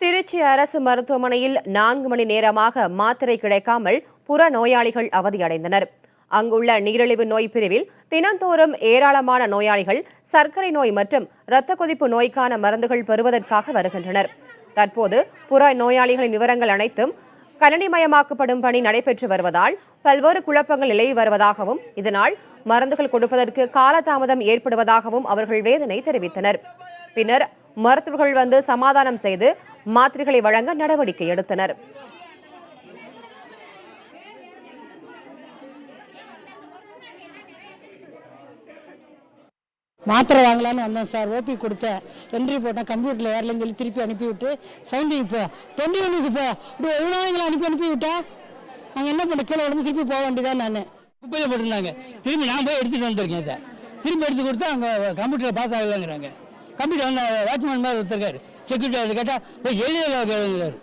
திருச்சி அரசு மருத்துவமனையில் 4 மணி நேரமாக மாத்திரை கிடைக்காமல் புற நோயாளிகள் அவதியடைந்தனர். அங்குள்ள நீரிழிவு நோய் பிரிவில் தினந்தோறும் ஏராளமான நோயாளிகள் சர்க்கரை நோய் மற்றும் இரத்த கொதிப்பு நோய்க்கான மருந்துகள் பெறுவதற்காக வருகின்றனர். தற்போது புற நோயாளிகளின் விவரங்கள் அனைத்தும் கணினிமயமாக்கப்படும் பணி நடைபெற்று வருவதால் பல்வேறு குழப்பங்கள் நிலவி வருவதாகவும் இதனால் மருந்துகள் கொடுப்பதற்கு காலதாமதம் ஏற்படுவதாகவும் அவர்கள் வேதனை தெரிவித்தனர். பின்னர் மருத்துவர்கள் வந்து சமாதானம் செய்து மாத்திரைகளை வழங்க நடவடிக்கை எடுத்தனர். மாத்திரை வாங்கலான்னு வந்தேன் சார். ஓபி கொடுத்தேன், என்ட்ரி போட்டேன், கம்ப்யூட்டரில் ஏறலன்னு சொல்லி திருப்பி அனுப்பிவிட்டு சவுண்டிங் போ 21க்கு போ இப்படி எவ்வளோ அனுப்பி விட்டேன். நாங்கள் என்ன பண்ண கீழே உடம்பு திருப்பி போக வேண்டியதான். நான் குப்பையில் போட்டிருந்தாங்க, திரும்பி நான் போய் எடுத்துகிட்டு வந்திருக்கேன். இதை திரும்பி எடுத்து கொடுத்தா அங்கே கம்ப்யூட்டரில் பாஸ் ஆகலைங்கிறாங்க. கம்ப்யூட்டர் வந்து வாட்ச்மேன் மாதிரி ஒருத்தருக்காரு, செக்யூரிட்டி கேட்டால் போய் எழுதுகிறாரு.